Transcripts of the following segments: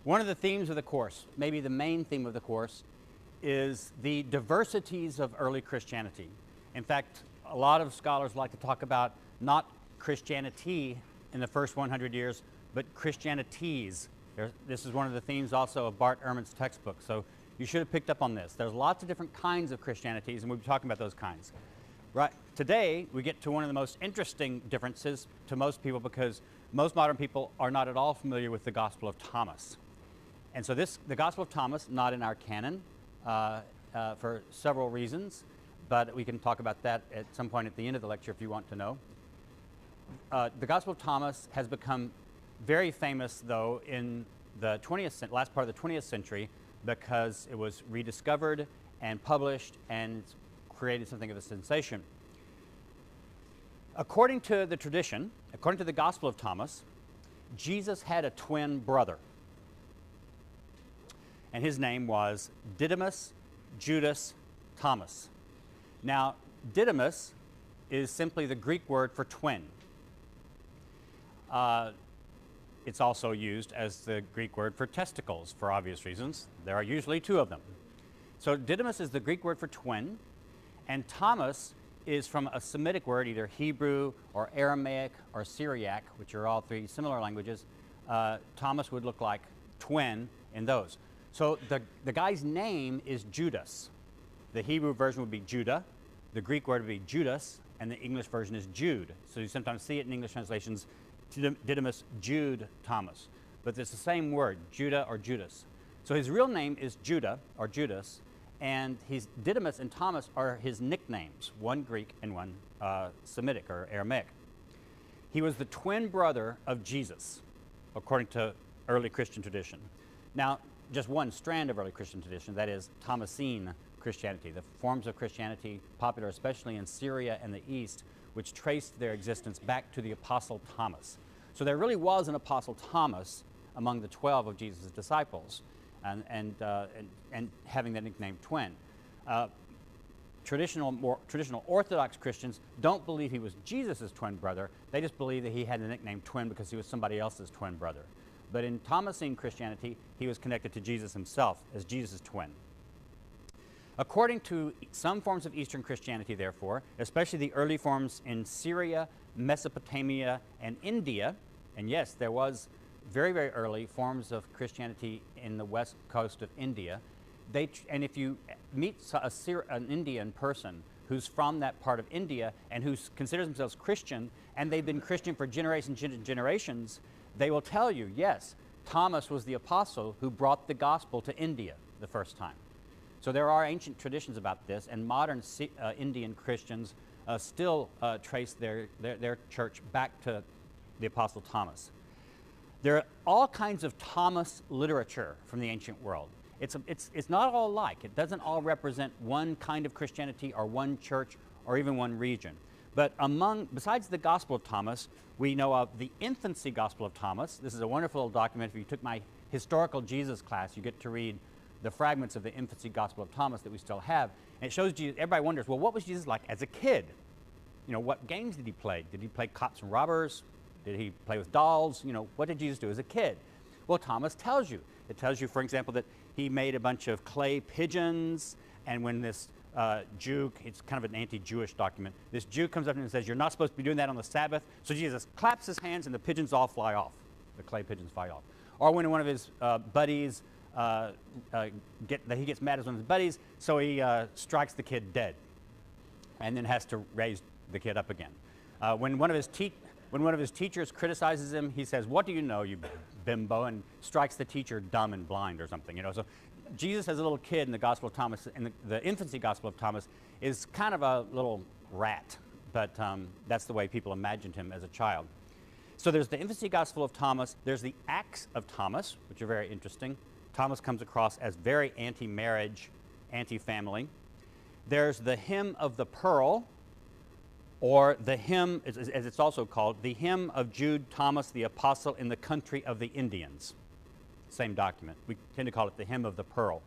One of the themes of the course, maybe the main theme of the course, is the diversities of early Christianity. In fact, a lot of scholars like to talk about not Christianity in the first 100 years, but Christianities. This is one of the themes also of Bart Ehrman's textbook, so you should have picked up on this. There's lots of different kinds of Christianities, and we'll be talking about those kinds. Right. Today, we get to one of the most interesting differences to most people, because most modern people are not at all familiar with the Gospel of Thomas. And so the Gospel of Thomas, not in our canon for several reasons, but we can talk about that at some point at the end of the lecture if you want to know. The Gospel of Thomas has become very famous, though, in the last part of the 20th century, because it was rediscovered and published and created something of a sensation. According to the tradition, according to the Gospel of Thomas, Jesus had a twin brother. And his name was Didymus Judas Thomas. Now, Didymus is simply the Greek word for twin. It's also used as the Greek word for testicles for obvious reasons. There are usually two of them. So Didymus is the Greek word for twin, and Thomas is from a Semitic word, either Hebrew or Aramaic or Syriac, which are all three similar languages. Thomas would look like twin in those. So the guy's name is Judas. The Hebrew version would be Judah, the Greek word would be Judas, and the English version is Jude. So you sometimes see it in English translations, Didymus Jude Thomas. But it's the same word, Judah or Judas. So his real name is Judah or Judas, and Didymus and Thomas are his nicknames, one Greek and one Semitic or Aramaic. He was the twin brother of Jesus, according to early Christian tradition. Now, just one strand of early Christian tradition, that is Thomasine Christianity, the forms of Christianity popular especially in Syria and the East, which traced their existence back to the Apostle Thomas. So there really was an Apostle Thomas among the 12 of Jesus' disciples, and having that nickname twin. Traditional Orthodox Christians don't believe he was Jesus' twin brother. They just believe that he had the nickname twin because he was somebody else's twin brother. But in Thomasine Christianity, he was connected to Jesus himself as Jesus' twin. According to some forms of Eastern Christianity, therefore, especially the early forms in Syria, Mesopotamia, and India, and yes, there was very, very early forms of Christianity in the west coast of India, and if you meet an Indian person who's from that part of India and who considers themselves Christian, and they've been Christian for generations and generations, they will tell you, yes, Thomas was the apostle who brought the gospel to India the first time. So there are ancient traditions about this, and modern Indian Christians still trace their church back to the apostle Thomas. There are all kinds of Thomas literature from the ancient world. It's not all alike. It doesn't all represent one kind of Christianity or one church or even one region. But besides the Gospel of Thomas, we know of the Infancy Gospel of Thomas. This is a wonderful little document. If you took my historical Jesus class, you get to read the fragments of the Infancy Gospel of Thomas that we still have. And it shows Jesus. Everybody wonders, well, what was Jesus like as a kid? You know, what games did he play? Did he play cops and robbers? Did he play with dolls? You know, what did Jesus do as a kid? Well, Thomas tells you. It tells you, for example, that he made a bunch of clay pigeons, and when this Jew, it's kind of an anti-Jewish document, this Jew comes up and says, you're not supposed to be doing that on the Sabbath. So Jesus claps his hands and the pigeons all fly off. The clay pigeons fly off. Or when one of his buddies, he gets mad at one of his buddies, so he strikes the kid dead and then has to raise the kid up again. When one of his teachers criticizes him, he says, what do you know, you bimbo, and strikes the teacher dumb and blind or something. You know, so Jesus as a little kid in the Gospel of Thomas, in the Infancy Gospel of Thomas, is kind of a little rat, but that's the way people imagined him as a child. So there's the Infancy Gospel of Thomas. There's the Acts of Thomas, which are very interesting. Thomas comes across as very anti-marriage, anti-family. There's the Hymn of the Pearl, or the hymn, as it's also called, the Hymn of Jude Thomas the Apostle in the Country of the Indians. Same document. We tend to call it the Hymn of the Pearl.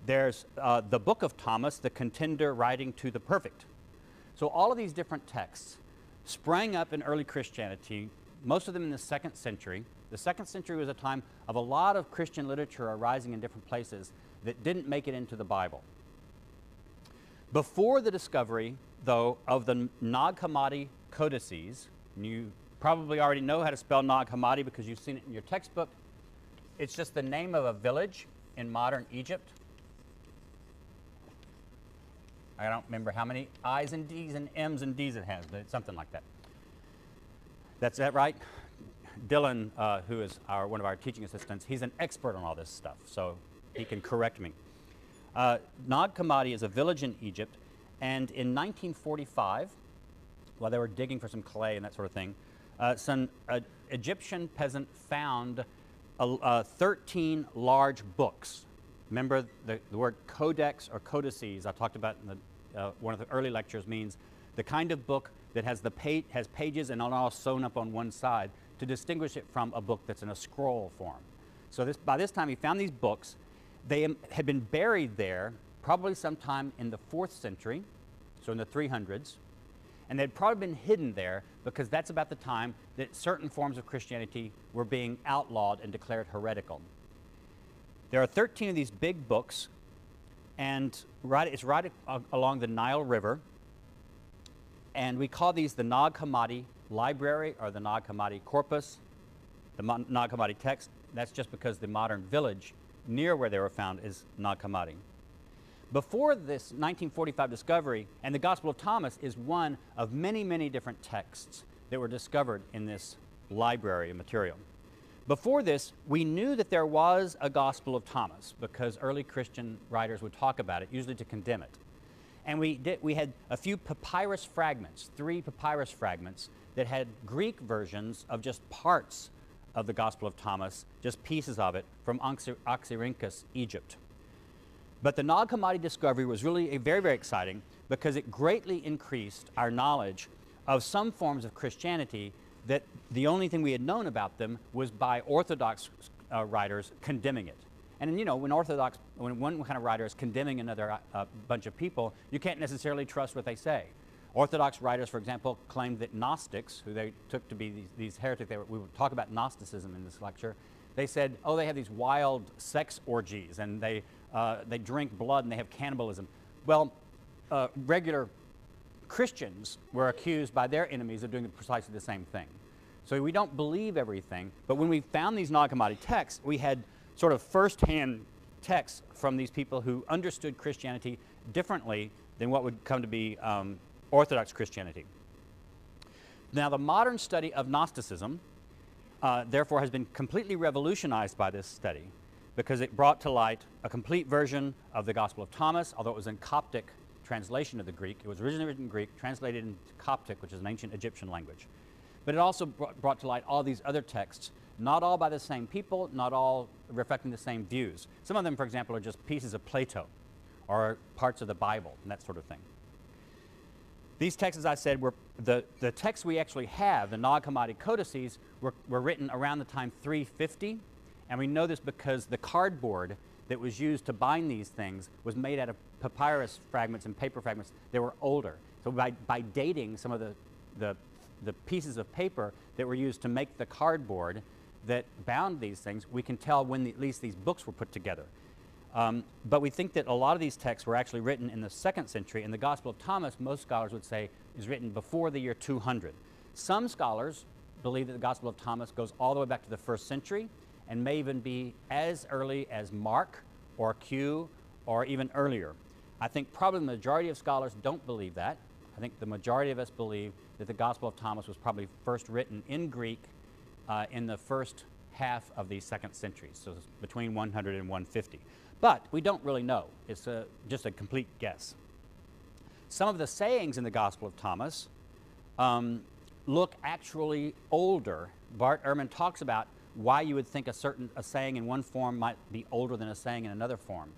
There's the Book of Thomas, the Contender Writing to the Perfect. So all of these different texts sprang up in early Christianity, most of them in the 2nd century. The 2nd century was a time of a lot of Christian literature arising in different places that didn't make it into the Bible. Before the discovery, though, of the Nag Hammadi Codices, and you probably already know how to spell Nag Hammadi because you've seen it in your textbook. It's just the name of a village in modern Egypt. I don't remember how many I's and D's and M's and D's it has, but it's something like that. That's that right? Dylan, who is one of our teaching assistants, he's an expert on all this stuff, so he can correct me. Nag Hammadi is a village in Egypt, and in 1945, while they were digging for some clay and that sort of thing, some Egyptian peasant found 13 large books. Remember the word codex or codices I talked about in one of the early lectures means the kind of book that has pages and all sewn up on one side to distinguish it from a book that's in a scroll form. So by this time he found these books. They had been buried there probably sometime in the 4th century, so in the 300s, and they'd probably been hidden there because that's about the time that certain forms of Christianity were being outlawed and declared heretical. There are 13 of these big books, and it's right along the Nile River, and we call these the Nag Hammadi Library or the Nag Hammadi Corpus, the Nag Hammadi text. That's just because the modern village near where they were found is Nag Hammadi. Before this 1945 discovery, and the Gospel of Thomas is one of many, many different texts that were discovered in this library material. Before this, we knew that there was a Gospel of Thomas because early Christian writers would talk about it, usually to condemn it. And we had a few papyrus fragments, 3 papyrus fragments, that had Greek versions of just parts of the Gospel of Thomas, just pieces of it, from Oxyrhynchus, Egypt. But the Nag Hammadi discovery was really very, very exciting because it greatly increased our knowledge of some forms of Christianity that the only thing we had known about them was by Orthodox writers condemning it. And you know, when one kind of writer is condemning another bunch of people, you can't necessarily trust what they say. Orthodox writers, for example, claimed that Gnostics, who they took to be these heretics, we would talk about Gnosticism in this lecture, they said, oh, they have these wild sex orgies, and they drink blood, and they have cannibalism. Well, regular Christians were accused by their enemies of doing precisely the same thing. So we don't believe everything, but when we found these Nag Hammadi texts, we had sort of first-hand texts from these people who understood Christianity differently than what would come to be Orthodox Christianity. Now, the modern study of Gnosticism, therefore, has been completely revolutionized by this study because it brought to light a complete version of the Gospel of Thomas, although it was in Coptic translation of the Greek. It was originally written in Greek, translated into Coptic, which is an ancient Egyptian language. But it also brought to light all these other texts, not all by the same people, not all reflecting the same views. Some of them, for example, are just pieces of Plato or parts of the Bible and that sort of thing. These texts, as I said, were the texts we actually have, the Nag Hammadi Codices, were written around the time 350, and we know this because the cardboard that was used to bind these things was made out of papyrus fragments and paper fragments that were older. So by dating some of the pieces of paper that were used to make the cardboard that bound these things, we can tell when at least these books were put together. But we think that a lot of these texts were actually written in the 2nd century, and the Gospel of Thomas, most scholars would say, is written before the year 200. Some scholars believe that the Gospel of Thomas goes all the way back to the 1st century and may even be as early as Mark or Q or even earlier. I think probably the majority of scholars don't believe that. I think the majority of us believe that the Gospel of Thomas was probably first written in Greek in the first half of the 2nd century, so between 100 and 150. But we don't really know. It's just a complete guess. Some of the sayings in the Gospel of Thomas look actually older. Bart Ehrman talks about why you would think a saying in one form might be older than a saying in another form.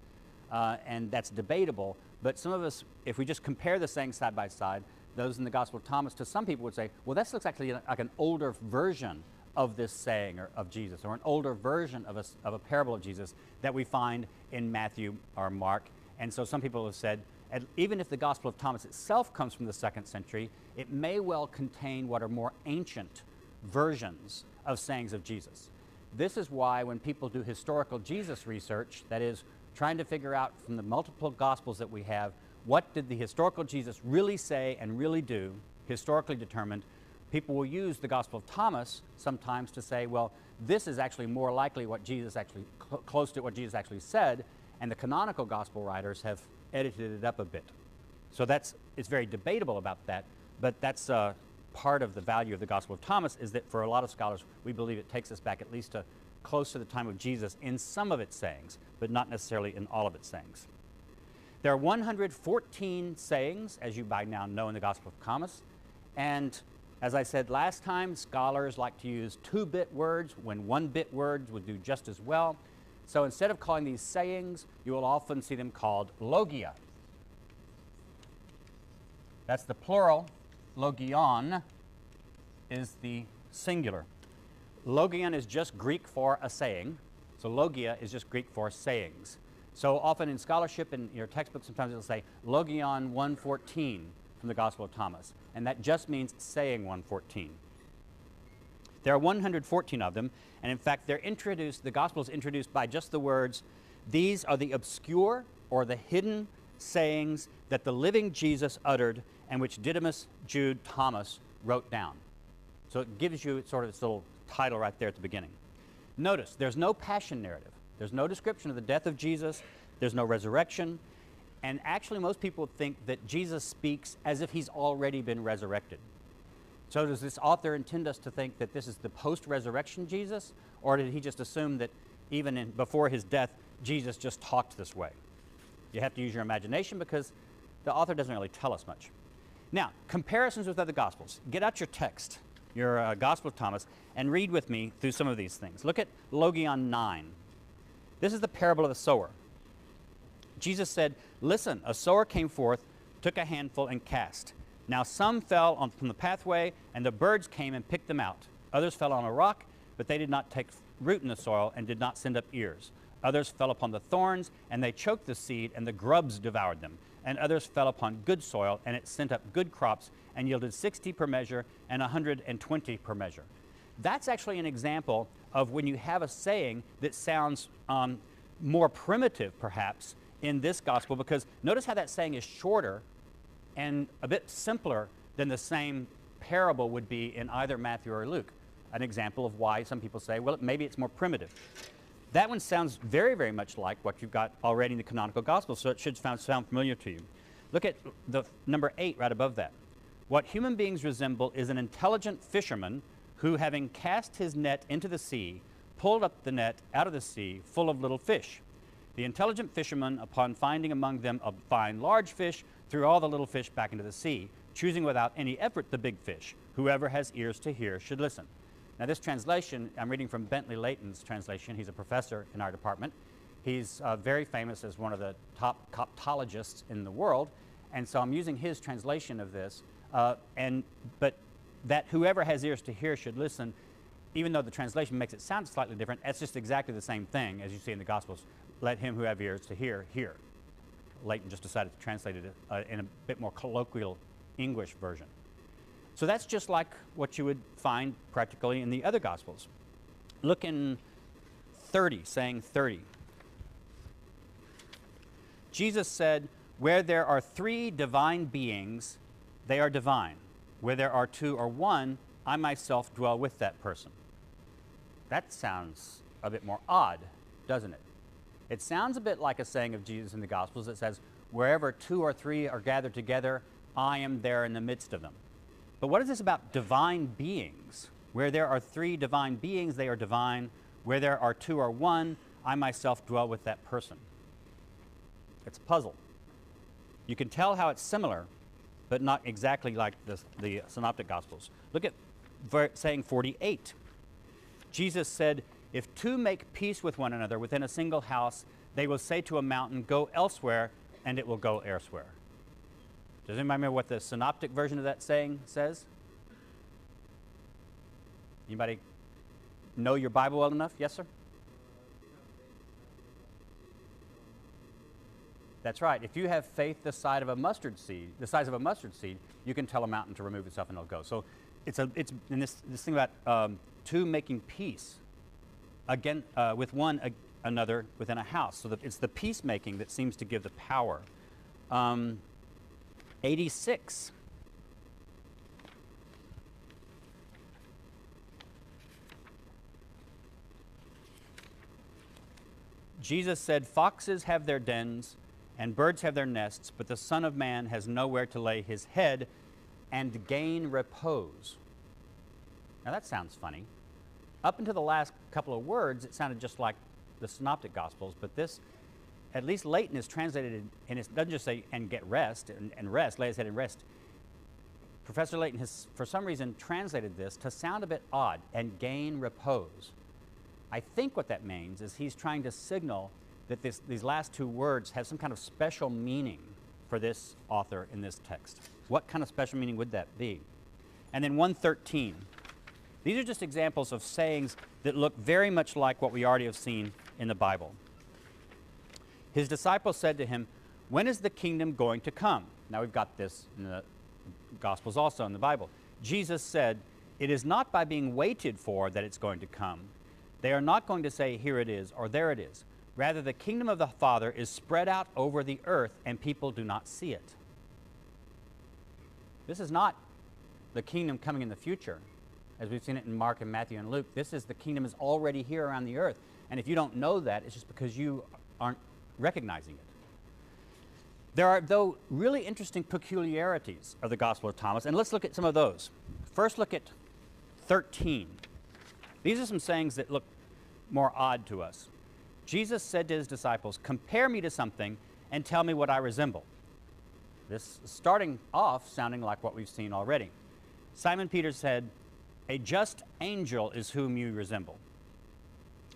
And that's debatable, but some of us, if we just compare the sayings side by side, those in the Gospel of Thomas, to some people would say, well, this looks actually like an older version of this saying of Jesus, or an older version of a parable of Jesus that we find in Matthew or Mark. And so some people have said, even if the Gospel of Thomas itself comes from the 2nd century, it may well contain what are more ancient versions of sayings of Jesus. This is why when people do historical Jesus research, that is, trying to figure out from the multiple Gospels that we have, what did the historical Jesus really say and really do, historically determined, people will use the Gospel of Thomas sometimes to say, well, this is actually more likely what Jesus actually, close to what Jesus actually said, and the canonical Gospel writers have edited it up a bit. So it's very debatable about that, but that's part of the value of the Gospel of Thomas, is that for a lot of scholars, we believe it takes us back at least to close to the time of Jesus in some of its sayings, but not necessarily in all of its sayings. There are 114 sayings, as you by now know, in the Gospel of Thomas, and as I said last time, scholars like to use 2-bit words when 1-bit words would do just as well. So instead of calling these sayings, you will often see them called logia. That's the plural. Logion is the singular. Logion is just Greek for a saying. So logia is just Greek for sayings. So often in scholarship, in your textbook, sometimes it'll say Logion 114 from the Gospel of Thomas. And that just means saying 114. There are 114 of them. And in fact, they're introduced, the Gospel is introduced by just the words, these are the obscure or the hidden sayings that the living Jesus uttered and which Didymus, Jude, Thomas wrote down. So it gives you sort of this little title right there at the beginning. Notice, there's no passion narrative. There's no description of the death of Jesus. There's no resurrection. And actually, most people think that Jesus speaks as if he's already been resurrected. So does this author intend us to think that this is the post-resurrection Jesus? Or did he just assume that even before his death, Jesus just talked this way? You have to use your imagination because the author doesn't really tell us much. Now, comparisons with other Gospels. Get out your text, your Gospel of Thomas, and read with me through some of these things. Look at Logion 9. This is the parable of the sower. Jesus said, listen, a sower came forth, took a handful, and cast. Now some fell from the pathway, and the birds came and picked them out. Others fell on a rock, but they did not take root in the soil and did not send up ears. Others fell upon the thorns, and they choked the seed, and the grubs devoured them. And others fell upon good soil, and it sent up good crops, and yielded 60 per measure and 120 per measure. That's actually an example of when you have a saying that sounds more primitive, perhaps, in this gospel, because notice how that saying is shorter and a bit simpler than the same parable would be in either Matthew or Luke. An example of why some people say, well, maybe it's more primitive. That one sounds very, very much like what you've got already in the canonical gospel, so it should sound familiar to you. Look at the number 8 right above that. What human beings resemble is an intelligent fisherman who, having cast his net into the sea, pulled up the net out of the sea full of little fish. The intelligent fisherman, upon finding among them a fine large fish, threw all the little fish back into the sea, choosing without any effort the big fish. Whoever has ears to hear should listen. Now this translation, I'm reading from Bentley Layton's translation. He's a professor in our department. He's very famous as one of the top coptologists in the world, and so I'm using his translation of this. But that whoever has ears to hear should listen, even though the translation makes it sound slightly different, that's just exactly the same thing as you see in the Gospels. Let him who have ears to hear, hear. Layton just decided to translate it in a bit more colloquial English version. So that's just like what you would find practically in the other Gospels. Look in 30, saying 30. Jesus said, where there are 3 divine beings, they are divine. Where there are 2 or 1, I myself dwell with that person. That sounds a bit more odd, doesn't it? It sounds a bit like a saying of Jesus in the Gospels that says, wherever 2 or 3 are gathered together, I am there in the midst of them. But what is this about divine beings? Where there are 3 divine beings, they are divine. Where there are 2 or 1, I myself dwell with that person. It's a puzzle. You can tell how it's similar, but not exactly like the Synoptic Gospels. Look at saying 48. Jesus said, if 2 make peace with one another within a single house, they will say to a mountain, go elsewhere, and it will go elsewhere. Does anybody remember what the Synoptic version of that saying says? Anybody know your Bible well enough? Yes, sir? That's right. If you have faith the size of a mustard seed, you can tell a mountain to remove itself and it'll go. So it's in this thing about 2 making peace. again with one another within a house. So that it's the peacemaking that seems to give the power. 86. Jesus said, "Foxes have their dens and birds have their nests, but the Son of Man has nowhere to lay his head and gain repose." Now that sounds funny. Up until the last couple of words, it sounded just like the Synoptic Gospels, but this, at least Leighton, is translated, and it doesn't just say, "and get rest," and rest, lay his head and rest. Professor Leighton has, for some reason, translated this to sound a bit odd, "and gain repose." I think what that means is he's trying to signal that these last two words have some kind of special meaning for this author in this text. What kind of special meaning would that be? And then 113. These are just examples of sayings that look very much like what we already have seen in the Bible. His disciples said to him, "When is the kingdom going to come?" Now we've got this in the Gospels also in the Bible. Jesus said, "It is not by being waited for that it's going to come. They are not going to say, 'Here it is,' or 'There it is.' Rather, the kingdom of the Father is spread out over the earth, and people do not see it." This is not the kingdom coming in the future, as we've seen it in Mark and Matthew and Luke. This is the kingdom is already here around the earth. And if you don't know that, it's just because you aren't recognizing it. There are, though, really interesting peculiarities of the Gospel of Thomas, and let's look at some of those. First, look at 13. These are some sayings that look more odd to us. Jesus said to his disciples, "Compare me to something and tell me what I resemble." This is starting off sounding like what we've seen already. Simon Peter said, "A just angel is whom you resemble."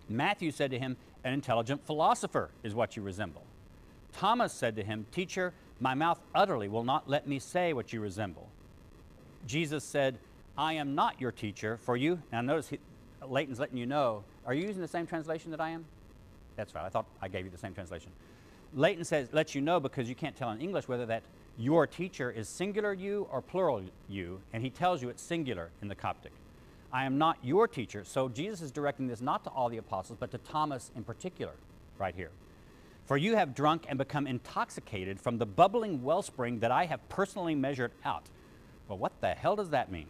Matthew said to him, "An intelligent philosopher is what you resemble." Thomas said to him, "Teacher, my mouth utterly will not let me say what you resemble." Jesus said, "I am not your teacher, for you..." Now notice Leighton's letting you know. Are you using the same translation that I am? That's right. I thought I gave you the same translation. Leighton says, lets you know because you can't tell in English whether that "your teacher" is singular you or plural you, and he tells you it's singular in the Coptic. "I am not your teacher." So Jesus is directing this not to all the apostles, but to Thomas in particular, right here. "For you have drunk and become intoxicated from the bubbling wellspring that I have personally measured out." Well, what the hell does that mean?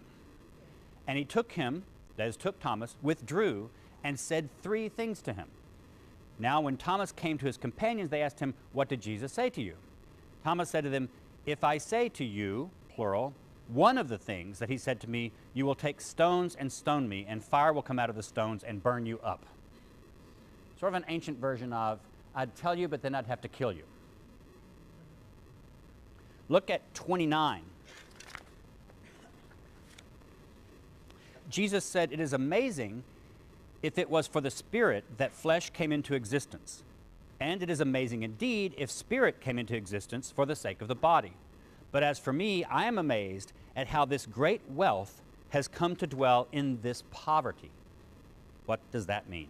"And he took him," that is, took Thomas, "withdrew and said 3 things to him. Now when Thomas came to his companions, they asked him, 'What did Jesus say to you?' Thomas said to them, 'If I say to you,' plural, 'one of the things that he said to me, you will take stones and stone me, and fire will come out of the stones and burn you up.'" Sort of an ancient version of, "I'd tell you, but then I'd have to kill you." Look at 29. Jesus said, "It is amazing if it was for the Spirit that flesh came into existence. And it is amazing indeed if spirit came into existence for the sake of the body. But as for me, I am amazed at how this great wealth has come to dwell in this poverty." What does that mean?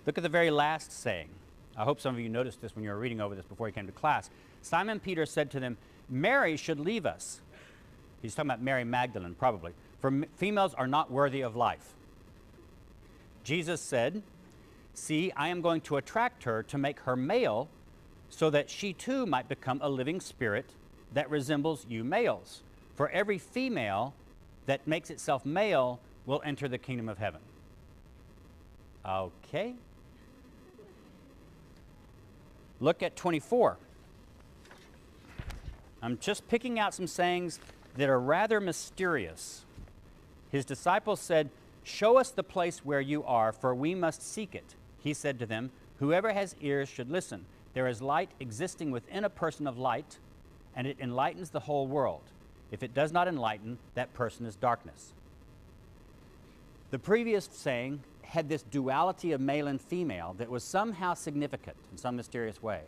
Look at the very last saying. I hope some of you noticed this when you were reading over this before you came to class. Simon Peter said to them, "Mary should leave us." He's talking about Mary Magdalene, probably. "For females are not worthy of life." Jesus said, "See, I am going to attract her to make her male, so that she too might become a living spirit that resembles you males. For every female that makes itself male will enter the kingdom of heaven." Okay. Look at 24. I'm just picking out some sayings that are rather mysterious. His disciples said, "Show us the place where you are, for we must seek it." He said to them, "Whoever has ears should listen. There is light existing within a person of light, and it enlightens the whole world. If it does not enlighten, that person is darkness." The previous saying had this duality of male and female that was somehow significant in some mysterious way.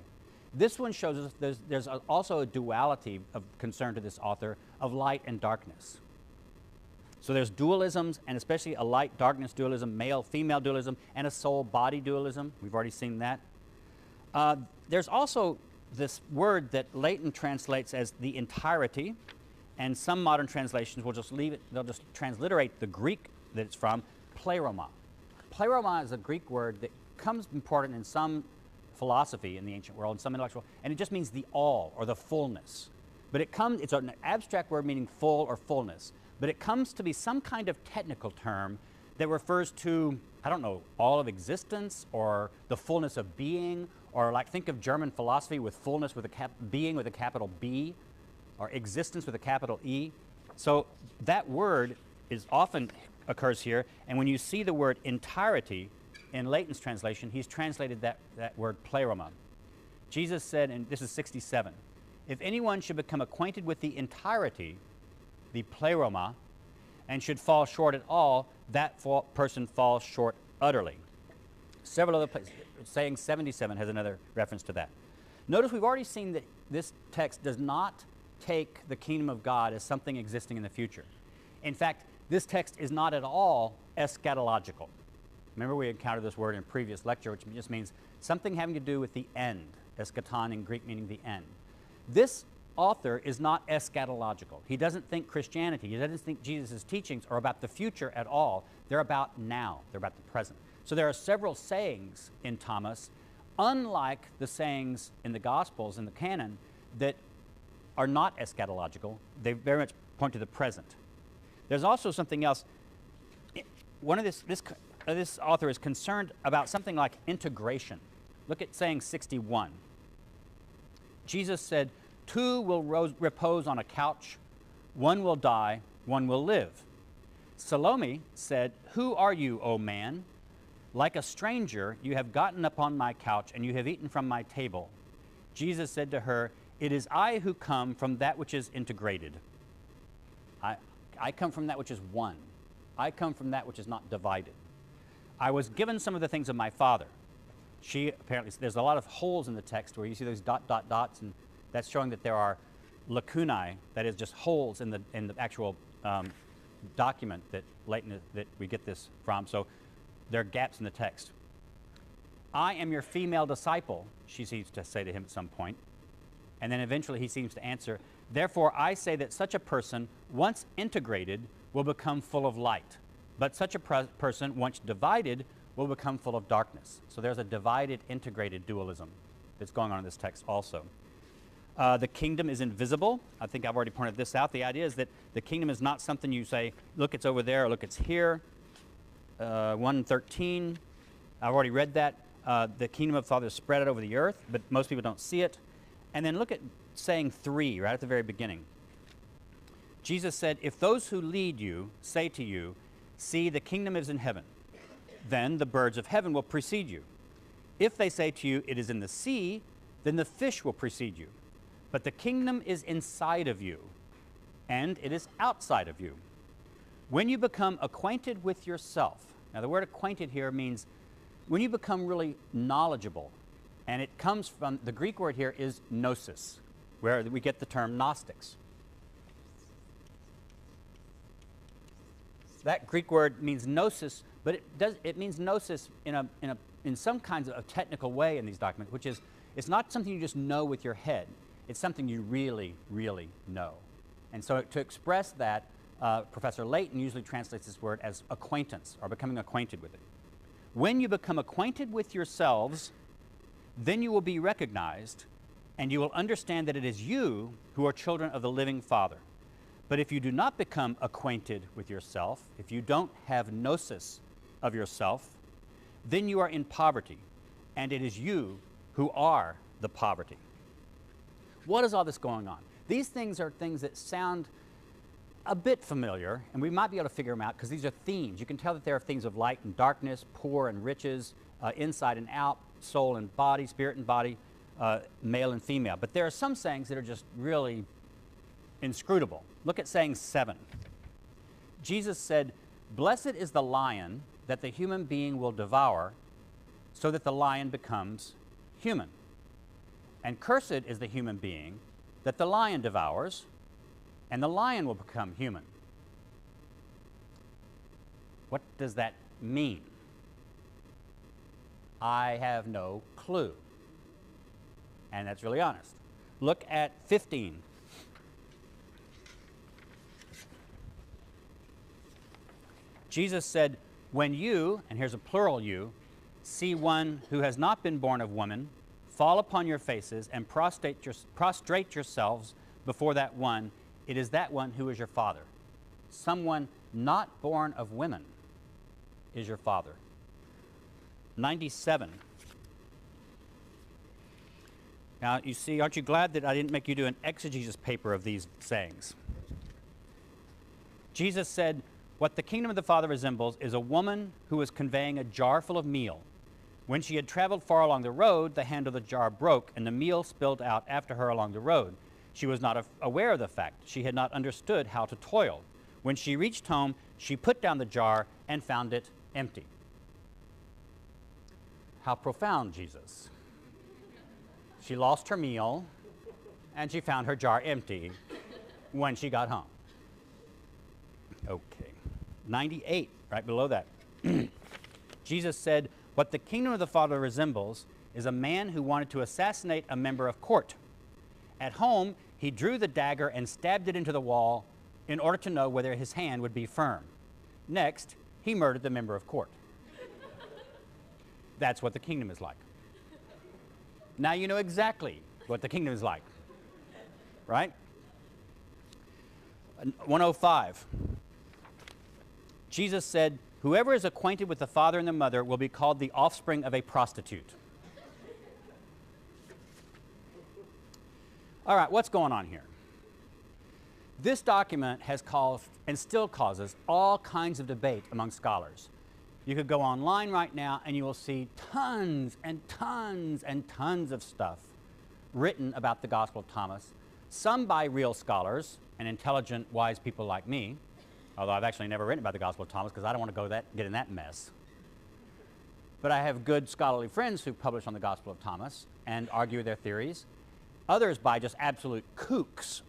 This one shows us there's also a duality of concern to this author of light and darkness. So there's dualisms, and especially a light-darkness dualism, male-female dualism, and a soul-body dualism. We've already seen that. There's also this word that Leighton translates as the entirety, and some modern translations will just leave it, they'll just transliterate the Greek that it's from, pleroma. Pleroma is a Greek word that comes important in some philosophy in the ancient world, and some intellectual, and it just means the all or the fullness. But it's an abstract word meaning full or fullness. But it comes to be some kind of technical term that refers to, I don't know, all of existence or the fullness of being, or like think of German philosophy with fullness with a being with a capital B, or existence with a capital E. So that word is often occurs here, and when you see the word entirety in Leighton's translation, he's translated that word pleroma. Jesus said, and this is 67, if anyone should become acquainted with the entirety, the pleroma, and should fall short at all, that person falls short utterly. Several other places, saying 77 has another reference to that. Notice we've already seen that this text does not take the kingdom of God as something existing in the future. In fact, this text is not at all eschatological. Remember we encountered this word in a previous lecture, which just means something having to do with the end. Eschaton in Greek meaning the end. This author is not eschatological. He doesn't think Christianity, he doesn't think Jesus' teachings are about the future at all. They're about now. They're about the present. So there are several sayings in Thomas, unlike the sayings in the Gospels, in the canon, that are not eschatological. They very much point to the present. There's also something else. This author is concerned about something like integration. Look at saying 61. Jesus said, two will repose on a couch, one will die, one will live. Salome said, who are you, O man? Like a stranger, you have gotten upon my couch, and you have eaten from my table. Jesus said to her, it is I who come from that which is integrated. I come from that which is one. I come from that which is not divided. I was given some of the things of my Father. She apparently, there's a lot of holes in the text where you see those dots, and that's showing that there are lacunae, that is just holes in the actual document that Leighton, that we get this from. So there are gaps in the text. I am your female disciple, she seems to say to him at some point. And then eventually he seems to answer, therefore I say that such a person, once integrated, will become full of light. But such a person, once divided, will become full of darkness. So there's a divided, integrated dualism that's going on in this text also. The kingdom is invisible. I think I've already pointed this out. The idea is that the kingdom is not something you say, look, it's over there, or look, it's here. 1:13, I've already read that. The kingdom of the Father is spread out over the earth, but most people don't see it. And then look at saying 3, right at the very beginning. Jesus said, if those who lead you say to you, see, the kingdom is in heaven, then the birds of heaven will precede you. If they say to you, it is in the sea, then the fish will precede you. But the kingdom is inside of you, and it is outside of you. When you become acquainted with yourself, now the word acquainted here means when you become really knowledgeable, and it comes from, the Greek word here is gnosis, where we get the term Gnostics. That Greek word means gnosis, but it means gnosis in some kinds of technical way in these documents, which is, it's not something you just know with your head. It's something you really, really know. And so to express that, Professor Leighton usually translates this word as acquaintance, or becoming acquainted with it. When you become acquainted with yourselves, then you will be recognized, and you will understand that it is you who are children of the living Father. But if you do not become acquainted with yourself, if you don't have gnosis of yourself, then you are in poverty, and it is you who are the poverty. What is all this going on? These things are things that sound a bit familiar, and we might be able to figure them out because these are themes. You can tell that there are things of light and darkness, poor and riches, inside and out, soul and body, spirit and body, male and female. But there are some sayings that are just really inscrutable. Look at saying 7. Jesus said, blessed is the lion that the human being will devour, so that the lion becomes human. And cursed is the human being that the lion devours, and the lion will become human. What does that mean? I have no clue. And that's really honest. Look at 15. Jesus said, When you, and here's a plural you, see one who has not been born of woman, fall upon your faces and prostrate yourselves before that one. It is that one who is your father. Someone not born of women is your father. 97. Now, you see, aren't you glad that I didn't make you do an exegesis paper of these sayings? Jesus said, what the kingdom of the Father resembles is a woman who was conveying a jar full of meal. When she had traveled far along the road, the handle of the jar broke, and the meal spilled out after her along the road. She was not aware of the fact. She had not understood how to toil. When she reached home, she put down the jar and found it empty. How profound, Jesus. She lost her meal, and she found her jar empty when she got home. Okay. 98, right below that. Jesus said, what the kingdom of the Father resembles is a man who wanted to assassinate a member of court. At home, he drew the dagger and stabbed it into the wall in order to know whether his hand would be firm. Next, he murdered the member of court. That's what the kingdom is like. Now you know exactly what the kingdom is like, right? 105. Jesus said, whoever is acquainted with the father and the mother will be called the offspring of a prostitute. All right, what's going on here? This document has caused and still causes all kinds of debate among scholars. You could go online right now and you will see tons and tons and tons of stuff written about the Gospel of Thomas, some by real scholars and intelligent, wise people like me, although I've actually never written about the Gospel of Thomas because I don't want to get in that mess. But I have good scholarly friends who publish on the Gospel of Thomas and argue their theories. Others by just absolute kooks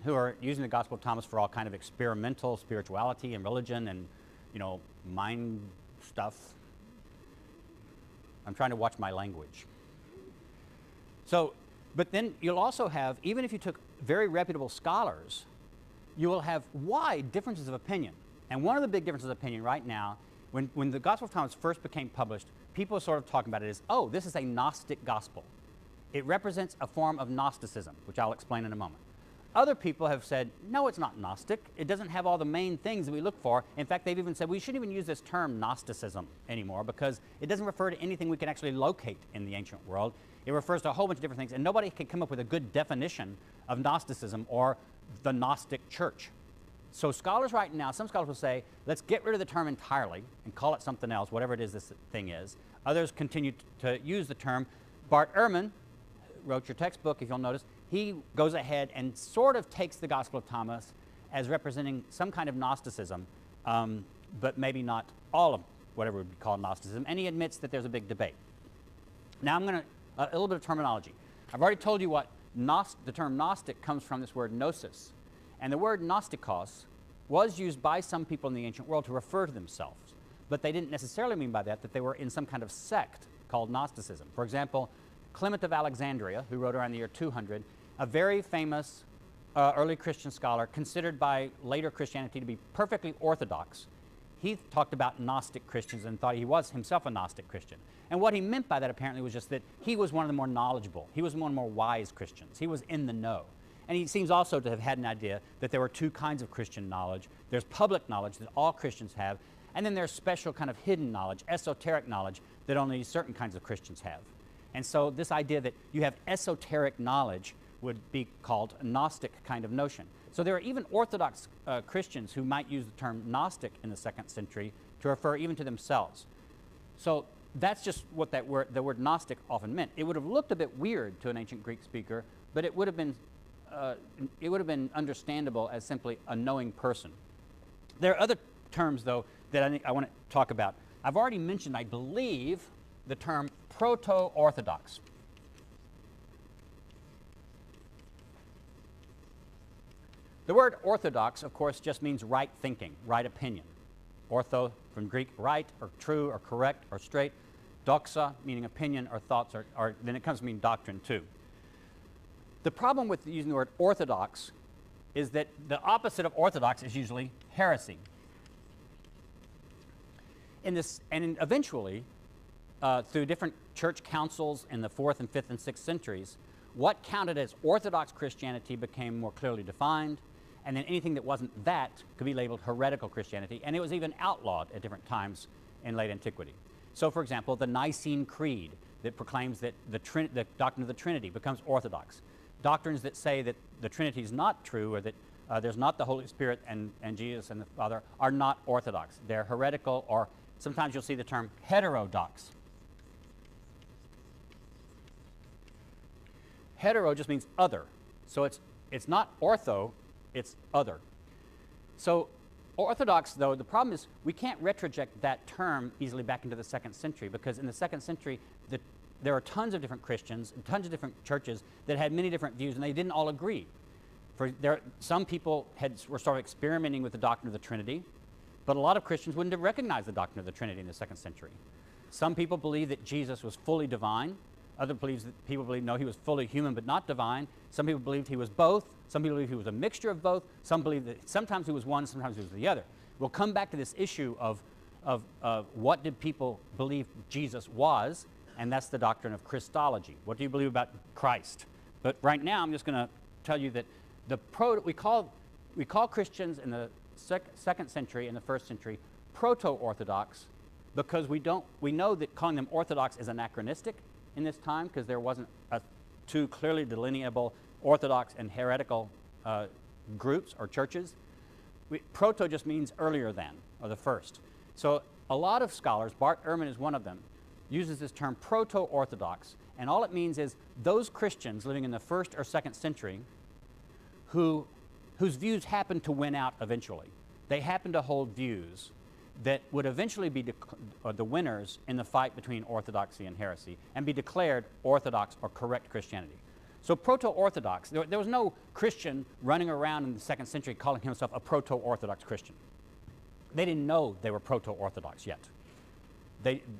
who are using the Gospel of Thomas for all kind of experimental spirituality and religion and, you know, mind stuff. I'm trying to watch my language. So, but then you'll also have, even if you took very reputable scholars, you will have wide differences of opinion. And one of the big differences of opinion right now, when the Gospel of Thomas first became published, people are sort of talking about it as, oh, this is a Gnostic gospel. It represents a form of Gnosticism, which I'll explain in a moment. Other people have said, no, it's not Gnostic. It doesn't have all the main things that we look for. In fact, they've even said we shouldn't even use this term Gnosticism anymore because it doesn't refer to anything we can actually locate in the ancient world. It refers to a whole bunch of different things, and nobody can come up with a good definition of Gnosticism or the Gnostic church. So scholars right now, some scholars will say, let's get rid of the term entirely and call it something else, whatever it is this thing is. Others continue to use the term. Bart Ehrman wrote your textbook, if you'll notice. He goes ahead and sort of takes the Gospel of Thomas as representing some kind of Gnosticism, but maybe not all of whatever would be called Gnosticism, and he admits that there's a big debate. Now I'm going to, a little bit of terminology. I've already told you what the term Gnostic comes from this word gnosis, and the word Gnostikos was used by some people in the ancient world to refer to themselves, but they didn't necessarily mean by that they were in some kind of sect called Gnosticism. For example, Clement of Alexandria, who wrote around the year 200, a very famous early Christian scholar, considered by later Christianity to be perfectly orthodox. He talked about Gnostic Christians and thought he was himself a Gnostic Christian. And what he meant by that apparently was just that he was one of the more knowledgeable. He was one of the more wise Christians. He was in the know. And he seems also to have had an idea that there were two kinds of Christian knowledge. There's public knowledge that all Christians have, and then there's special kind of hidden knowledge, esoteric knowledge, that only certain kinds of Christians have. And so this idea that you have esoteric knowledge would be called a Gnostic kind of notion. So there are even Orthodox Christians who might use the term Gnostic in the 2nd century to refer even to themselves. So that's just what the word Gnostic often meant. It would have looked a bit weird to an ancient Greek speaker, but it would have been understandable as simply a knowing person. There are other terms, though, that I want to talk about. I've already mentioned, I believe, the term proto-Orthodox. The word orthodox, of course, just means right thinking, right opinion. Ortho, from Greek, right, or true, or correct, or straight. Doxa, meaning opinion or thoughts, or then it comes to mean doctrine, too. The problem with using the word orthodox is that the opposite of orthodox is usually heresy. eventually, through different church councils in the 4th and 5th and 6th centuries, what counted as Orthodox Christianity became more clearly defined, and then anything that wasn't that could be labeled heretical Christianity, and it was even outlawed at different times in late antiquity. So, for example, the Nicene Creed that proclaims that the doctrine of the Trinity becomes Orthodox. Doctrines that say that the Trinity is not true, or that there's not the Holy Spirit and Jesus and the Father, are not Orthodox. They're heretical, or sometimes you'll see the term heterodox. Hetero just means other. So it's not ortho, it's other. So Orthodox, though, the problem is we can't retroject that term easily back into the 2nd century, because in the 2nd century, there are tons of different Christians and tons of different churches that had many different views, and they didn't all agree. Some people were sort of experimenting with the doctrine of the Trinity, but a lot of Christians wouldn't have recognized the doctrine of the Trinity in the 2nd century. Some people believed that Jesus was fully divine. Other people believed, no, he was fully human but not divine. Some people believed he was both. Some people believed he was a mixture of both. Some believed that sometimes he was one, sometimes he was the other. We'll come back to this issue of what did people believe Jesus was, and that's the doctrine of Christology. What do you believe about Christ? But right now, I'm just going to tell you that we call Christians in the 2nd century and the 1st century proto-Orthodox, because we know that calling them Orthodox is anachronistic in this time, because there wasn't two clearly delineable Orthodox and heretical groups or churches. Proto just means earlier than, or the first. So a lot of scholars, Bart Ehrman is one of them, uses this term proto-Orthodox, and all it means is those Christians living in the 1st or 2nd century whose views happened to win out eventually. They happened to hold views that would eventually be the winners in the fight between orthodoxy and heresy, and be declared Orthodox or correct Christianity. So proto-Orthodox, there was no Christian running around in the 2nd century calling himself a proto-Orthodox Christian. They didn't know they were proto-Orthodox yet.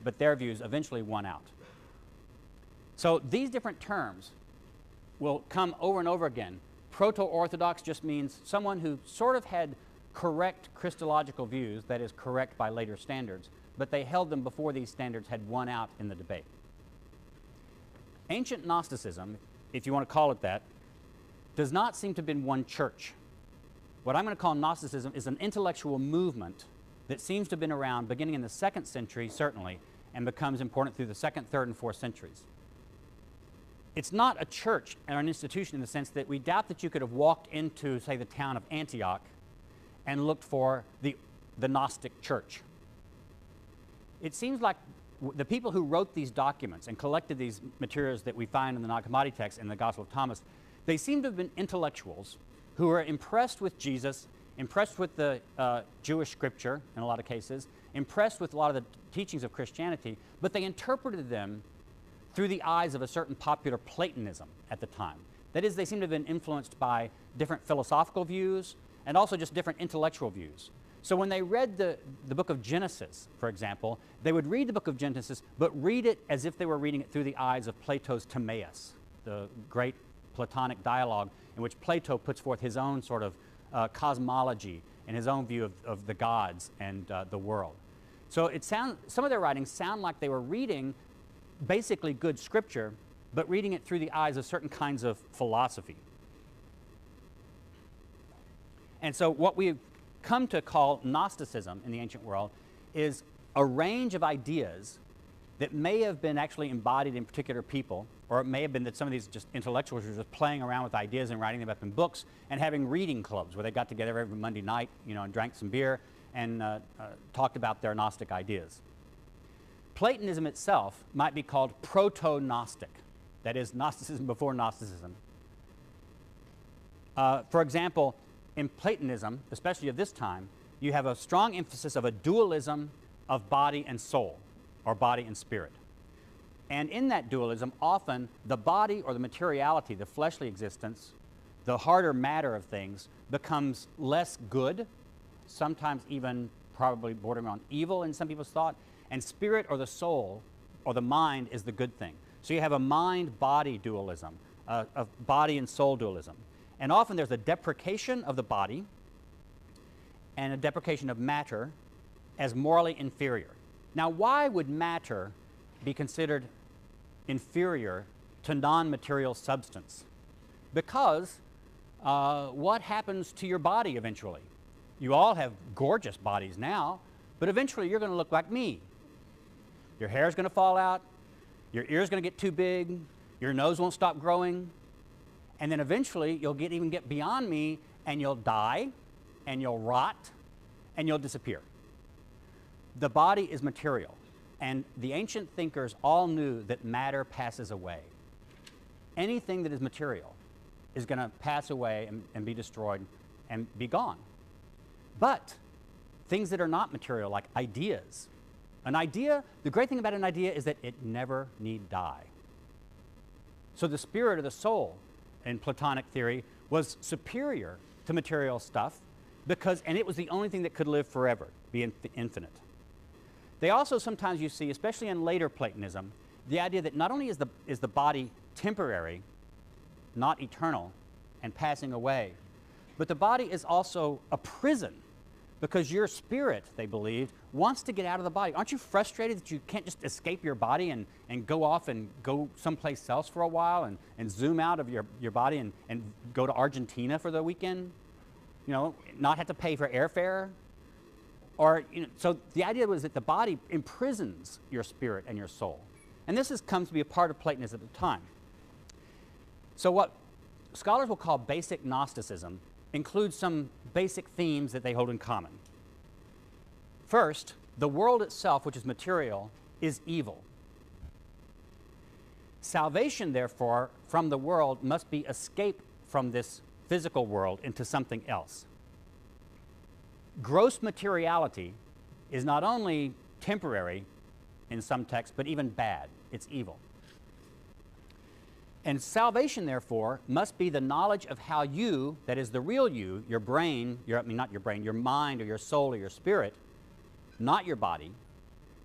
But their views eventually won out. So these different terms will come over and over again. Proto-Orthodox just means someone who sort of had correct Christological views, that is, correct by later standards, but they held them before these standards had won out in the debate. Ancient Gnosticism, if you want to call it that, does not seem to have been one church. What I'm going to call Gnosticism is an intellectual movement that seems to have been around beginning in the 2nd century, certainly, and becomes important through the 2nd, 3rd, and 4th centuries. It's not a church or an institution in the sense that we doubt that you could have walked into, say, the town of Antioch and looked for the Gnostic church. It seems like the people who wrote these documents and collected these materials that we find in the Nag Hammadi text and the Gospel of Thomas, they seem to have been intellectuals who were impressed with Jesus, impressed with the Jewish scripture in a lot of cases, impressed with a lot of the teachings of Christianity, but they interpreted them through the eyes of a certain popular Platonism at the time. That is, they seem to have been influenced by different philosophical views and also just different intellectual views. So when they read the book of Genesis, for example, they would read the book of Genesis, but read it as if they were reading it through the eyes of Plato's Timaeus, the great Platonic dialogue in which Plato puts forth his own sort of cosmology and his own view of the gods and the world. So some of their writings sound like they were reading basically good scripture, but reading it through the eyes of certain kinds of philosophy. And so what we've come to call Gnosticism in the ancient world is a range of ideas that may have been actually embodied in particular people, or it may have been that some of these just intellectuals were just playing around with ideas and writing them up in books and having reading clubs where they got together every Monday night, and drank some beer and talked about their Gnostic ideas. Platonism itself might be called proto-Gnostic, that is, Gnosticism before Gnosticism. For example, in Platonism, especially of this time, you have a strong emphasis of a dualism of body and soul, or body and spirit. And in that dualism, often the body or the materiality, the fleshly existence, the harder matter of things, becomes less good, sometimes even probably bordering on evil in some people's thought, and spirit or the soul or the mind is the good thing. So you have a mind-body dualism, of body and soul dualism. And often there's a deprecation of the body and a deprecation of matter as morally inferior. Now, why would matter be considered inferior to non-material substance? Because what happens to your body eventually? You all have gorgeous bodies now, but eventually you're going to look like me. Your hair's going to fall out, your ear's going to get too big, your nose won't stop growing, and then eventually you'll even get beyond me, and you'll die, and you'll rot, and you'll disappear. The body is material, and the ancient thinkers all knew that matter passes away. Anything that is material is going to pass away and be destroyed and be gone. But things that are not material, like ideas, an idea, the great thing about an idea is that it never need die. So the spirit or the soul in Platonic theory was superior to material stuff because, and it was the only thing that could live forever, be infinite. They also sometimes you see, especially in later Platonism, the idea that not only is the body temporary, not eternal, and passing away, but the body is also a prison because your spirit, they believed, wants to get out of the body. Aren't you frustrated that you can't just escape your body and go off and go someplace else for a while and zoom out of your body and go to Argentina for the weekend? You know, not have to pay for airfare? Or, you know, so the idea was that the body imprisons your spirit and your soul. And this comes to be a part of Platonism at the time. So what scholars will call basic Gnosticism includes some basic themes that they hold in common. First, the world itself, which is material, is evil. Salvation, therefore, from the world must be escape from this physical world into something else. Gross materiality is not only temporary in some texts, but even bad. It's evil. And salvation, therefore, must be the knowledge of how you, that is the real you, your brain, not your brain, your mind or your soul or your spirit, not your body,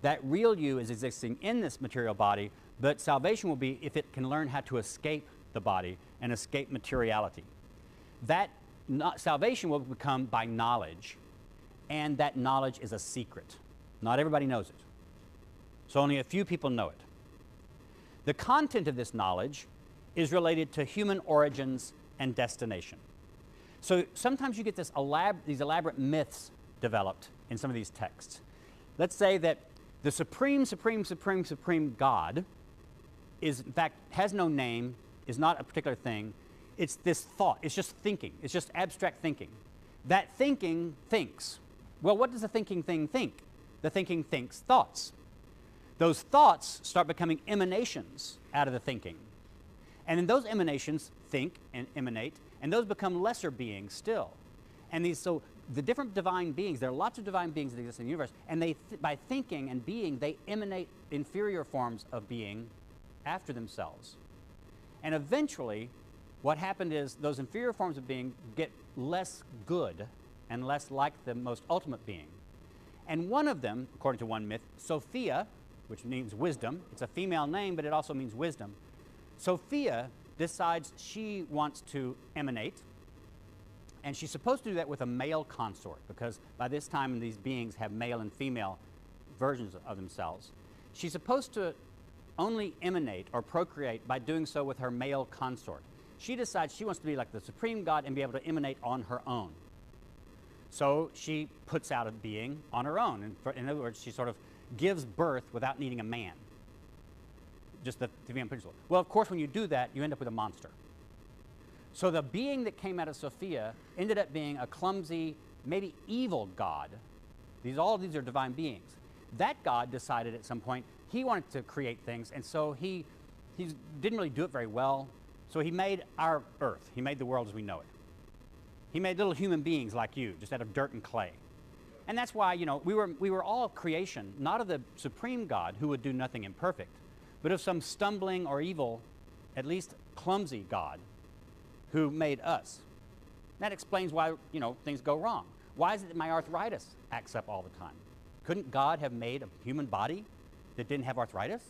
that real you is existing in this material body, but salvation will be if it can learn how to escape the body and escape materiality. That salvation will become by knowledge, and that knowledge is a secret. Not everybody knows it. So only a few people know it. The content of this knowledge is related to human origins and destination. So sometimes you get these elaborate myths developed in some of these texts. Let's say that the supreme God is, in fact, has no name, is not a particular thing. It's this thought. It's just thinking. It's just abstract thinking. That thinking thinks. Well, what does the thinking thing think? The thinking thinks thoughts. Those thoughts start becoming emanations out of the thinking. And then those emanations think and emanate, and those become lesser beings still. And so the different divine beings, there are lots of divine beings that exist in the universe, and by thinking and being, they emanate inferior forms of being after themselves. And eventually, what happened is those inferior forms of being get less good and less like the most ultimate being. And one of them, according to one myth, Sophia, which means wisdom, it's a female name, but it also means wisdom. Sophia decides she wants to emanate, and she's supposed to do that with a male consort, because by this time these beings have male and female versions of themselves. She's supposed to only emanate or procreate by doing so with her male consort. She decides she wants to be like the supreme God and be able to emanate on her own. So she puts out a being on her own. In other words, she sort of gives birth without needing a man. Just the female principle. Well, of course, when you do that, you end up with a monster. So the being that came out of Sophia ended up being a clumsy, maybe evil god. All of these are divine beings. That god decided at some point he wanted to create things, and so he didn't really do it very well. So he made our earth. He made the world as we know it. He made little human beings like you, just out of dirt and clay. And that's why, you know, we were all creation, not of the supreme God who would do nothing imperfect, but of some stumbling or evil, at least clumsy God who made us. That explains why, you know, things go wrong. Why is it that my arthritis acts up all the time? Couldn't God have made a human body that didn't have arthritis?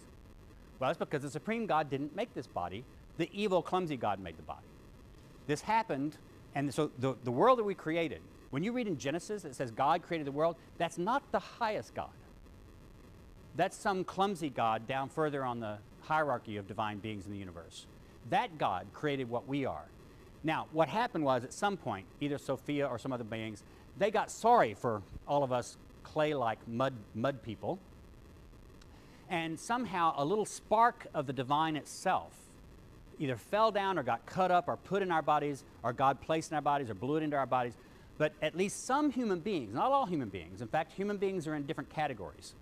Well, it's because the supreme God didn't make this body. The evil, clumsy God made the body. This happened, and so the world that we created, when you read in Genesis, it says God created the world, that's not the highest God. That's some clumsy God down further on the hierarchy of divine beings in the universe. That God created what we are. Now, what happened was at some point, either Sophia or some other beings, they got sorry for all of us clay-like mud people. And somehow a little spark of the divine itself either fell down or got cut up or put in our bodies, or God placed in our bodies or blew it into our bodies. But at least some human beings, not all human beings. In fact, human beings are in different categories.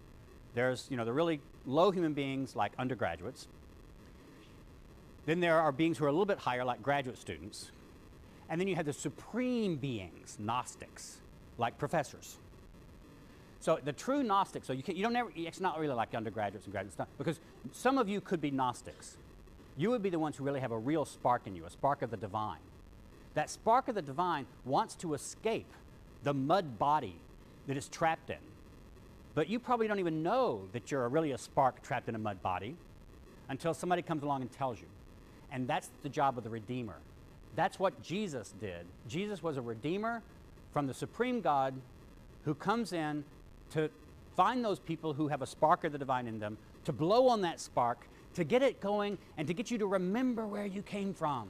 There's, the really low human beings like undergraduates. Then there are beings who are a little bit higher like graduate students. And then you have the supreme beings, Gnostics, like professors. So the true Gnostics, so it's not really like undergraduates and graduate stuff, because some of you could be Gnostics. You would be the ones who really have a real spark in you, a spark of the divine. That spark of the divine wants to escape the mud body that it's trapped in. But you probably don't even know that you're really a spark trapped in a mud body until somebody comes along and tells you. And that's the job of the Redeemer. That's what Jesus did. Jesus was a Redeemer from the Supreme God who comes in to find those people who have a spark of the divine in them, to blow on that spark, to get it going, and to get you to remember where you came from.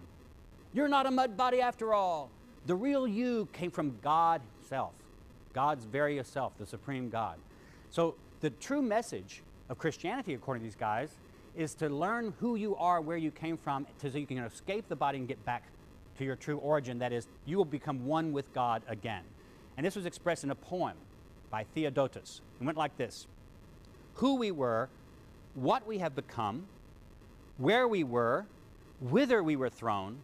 You're not a mud body after all. The real you came from God himself, God's very self, the Supreme God. So the true message of Christianity, according to these guys, is to learn who you are, where you came from, so you can escape the body and get back to your true origin. That is, you will become one with God again. And this was expressed in a poem by Theodotus. It went like this: who we were, what we have become, where we were, whither we were thrown,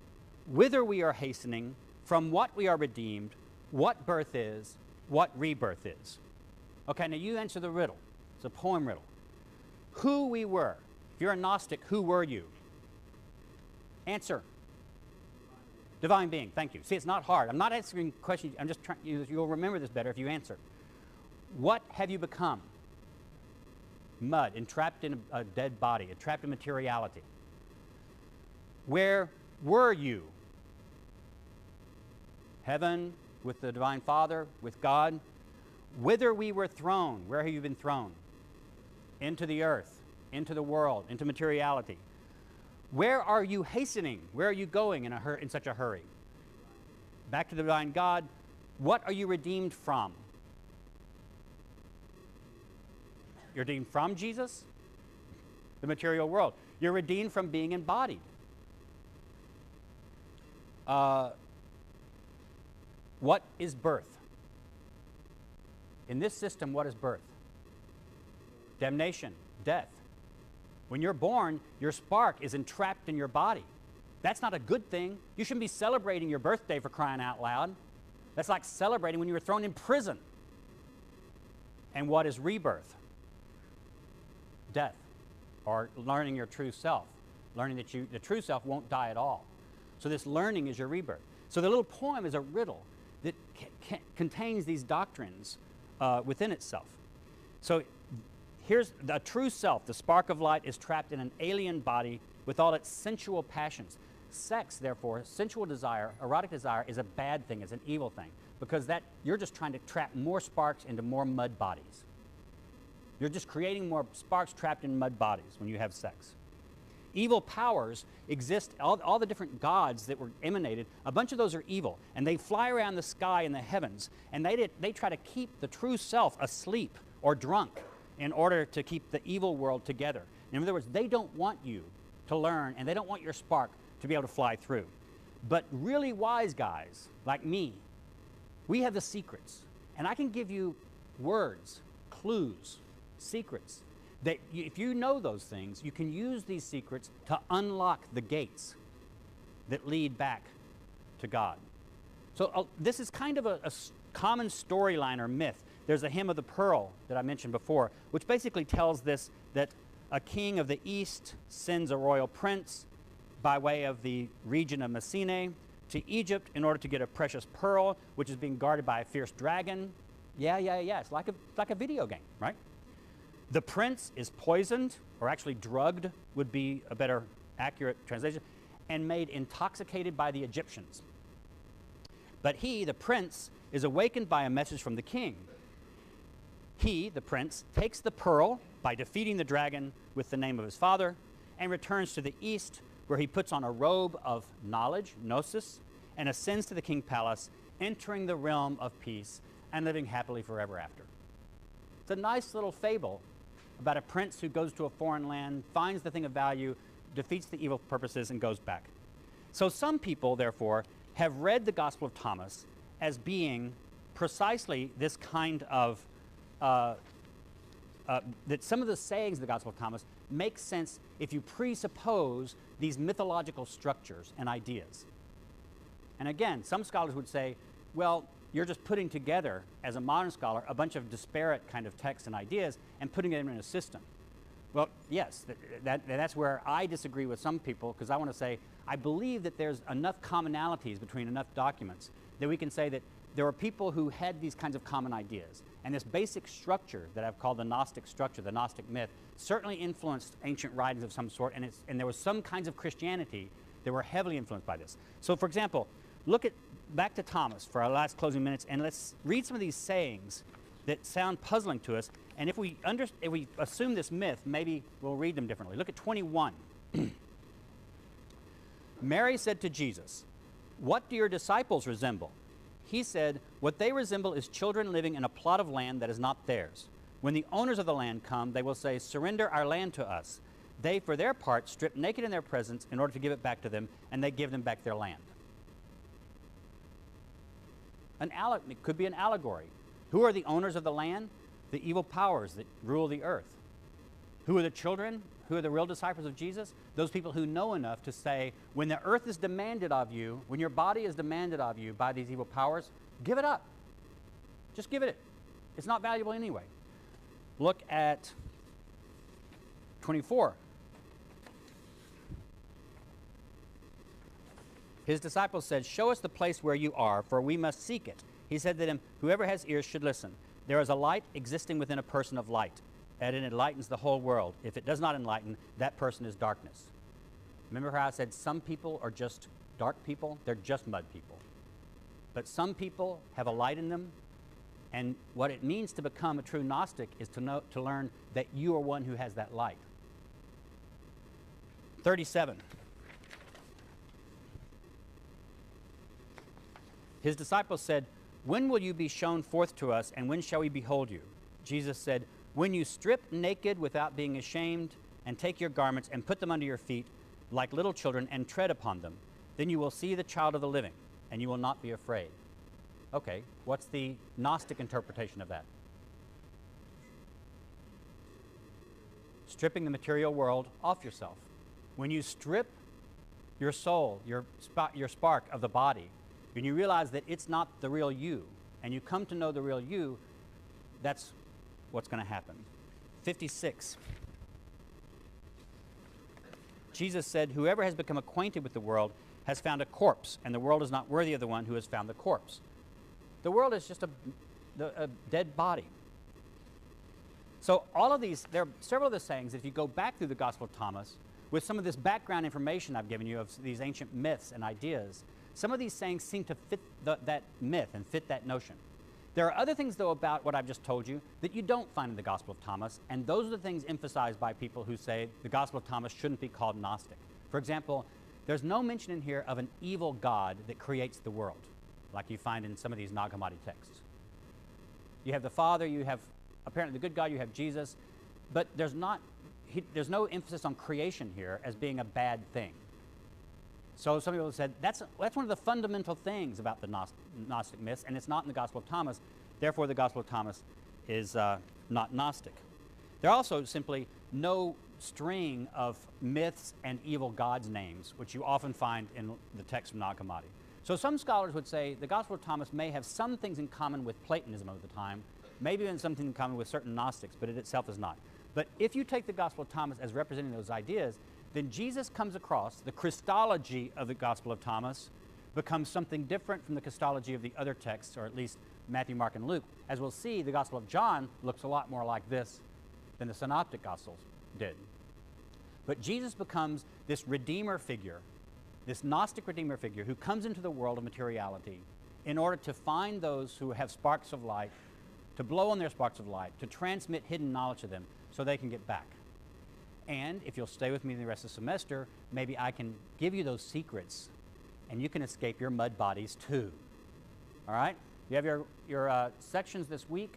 whither we are hastening, from what we are redeemed, what birth is, what rebirth is. Okay, now you answer the riddle. It's a poem riddle. Who we were. If you're a Gnostic, who were you? Answer. Divine being. Thank you. See, it's not hard. I'm not answering questions. I'm just trying. You'll remember this better if you answer. What have you become? Mud, entrapped in a dead body, entrapped in materiality. Where were you? Heaven, with the Divine Father, with God. Whither we were thrown. Where have you been thrown? Into the earth, into the world, into materiality. Where are you hastening? Where are you going in such a hurry? Back to the Divine God. What are you redeemed from? You're redeemed from Jesus, the material world. You're redeemed from being embodied. What is birth? In this system, what is birth? Damnation, death. When you're born, your spark is entrapped in your body. That's not a good thing. You shouldn't be celebrating your birthday, for crying out loud. That's like celebrating when you were thrown in prison. And what is rebirth? Death, or learning your true self, learning that the true self won't die at all. So this learning is your rebirth. So the little poem is a riddle that contains these doctrines within itself. So here's the true self. The spark of light is trapped in an alien body with all its sensual passions. Sex, therefore, sensual desire, erotic desire, is a bad thing. It's an evil thing, because that you're just trying to trap more sparks into more mud bodies. You're just creating more sparks trapped in mud bodies when you have sex. Evil powers exist, all the different gods that were emanated, a bunch of those are evil, and they fly around the sky in the heavens, and they try to keep the true self asleep or drunk in order to keep the evil world together. In other words, they don't want you to learn, and they don't want your spark to be able to fly through. But really wise guys like me, we have the secrets, and I can give you words, clues, secrets, that if you know those things, you can use these secrets to unlock the gates that lead back to God. So this is kind of a common storyline or myth. There's a hymn of the pearl that I mentioned before, which basically tells this, that a king of the east sends a royal prince by way of the region of Messene to Egypt in order to get a precious pearl, which is being guarded by a fierce dragon. Yeah. It's like a video game, right? The prince is poisoned, or actually drugged would be a better accurate translation, and made intoxicated by the Egyptians. But he, the prince, is awakened by a message from the king. He, the prince, takes the pearl by defeating the dragon with the name of his father, and returns to the east, where he puts on a robe of knowledge, gnosis, and ascends to the king's palace, entering the realm of peace and living happily forever after. It's a nice little fable about a prince who goes to a foreign land, finds the thing of value, defeats the evil purposes, and goes back. So some people, therefore, have read the Gospel of Thomas as being precisely this kind of, that some of the sayings of the Gospel of Thomas make sense if you presuppose these mythological structures and ideas. And again, some scholars would say, well, you're just putting together, as a modern scholar, a bunch of disparate kind of texts and ideas and putting them in a system. Well, yes, that's where I disagree with some people, because I want to say, I believe that there's enough commonalities between enough documents that we can say that there were people who had these kinds of common ideas. And this basic structure that I've called the Gnostic structure, the Gnostic myth, certainly influenced ancient writings of some sort, and there was some kinds of Christianity that were heavily influenced by this. So, for example, look at back to Thomas for our last closing minutes, and let's read some of these sayings that sound puzzling to us. And if we assume this myth, maybe we'll read them differently. Look at 21. Mary said to Jesus, "What do your disciples resemble?" He said, "What they resemble is children living in a plot of land that is not theirs. When the owners of the land come, they will say, 'Surrender our land to us.' They, for their part, strip naked in their presence in order to give it back to them, and they give them back their land." It could be an allegory. Who are the owners of the land? The evil powers that rule the earth. Who are the children? Who are the real disciples of Jesus? Those people who know enough to say, when the earth is demanded of you, when your body is demanded of you by these evil powers, give it up. Just give it. It's not valuable anyway. Look at 24. His disciples said, "Show us the place where you are, for we must seek it." He said to them, "Whoever has ears should listen. There is a light existing within a person of light, and it enlightens the whole world. If it does not enlighten, that person is darkness." Remember how I said some people are just dark people? They're just mud people. But some people have a light in them, and what it means to become a true Gnostic is to learn that you are one who has that light. 37. His disciples said, "When will you be shown forth to us, and when shall we behold you?" Jesus said, "When you strip naked without being ashamed, and take your garments and put them under your feet like little children and tread upon them, then you will see the child of the living, and you will not be afraid." Okay, what's the Gnostic interpretation of that? Stripping the material world off yourself. When you strip your soul, your spark of the body, when you realize that it's not the real you, and you come to know the real you, that's what's going to happen. 56. Jesus said, "Whoever has become acquainted with the world has found a corpse, and the world is not worthy of the one who has found the corpse." The world is just a dead body. So all of these, there are several of the sayings, if you go back through the Gospel of Thomas, with some of this background information I've given you of these ancient myths and ideas, some of these sayings seem to fit that myth and fit that notion. There are other things, though, about what I've just told you that you don't find in the Gospel of Thomas, and those are the things emphasized by people who say the Gospel of Thomas shouldn't be called Gnostic. For example, there's no mention in here of an evil God that creates the world, like you find in some of these Nag Hammadi texts. You have the Father, you have apparently the good God, you have Jesus, but there's no emphasis on creation here as being a bad thing. So some people have said that's one of the fundamental things about the Gnostic myths, and it's not in the Gospel of Thomas. Therefore, the Gospel of Thomas is not Gnostic. There are also simply no string of myths and evil gods' names, which you often find in the text from Nag Hammadi. So some scholars would say the Gospel of Thomas may have some things in common with Platonism of the time, maybe even something in common with certain Gnostics, but it itself is not. But if you take the Gospel of Thomas as representing those ideas, then Jesus comes across, the Christology of the Gospel of Thomas becomes something different from the Christology of the other texts, or at least Matthew, Mark, and Luke. As we'll see, the Gospel of John looks a lot more like this than the Synoptic Gospels did. But Jesus becomes this Redeemer figure, this Gnostic Redeemer figure who comes into the world of materiality in order to find those who have sparks of light, to blow on their sparks of light, to transmit hidden knowledge to them, so they can get back. And if you'll stay with me the rest of the semester, maybe I can give you those secrets, and you can escape your mud bodies too. All right? You have your sections this week.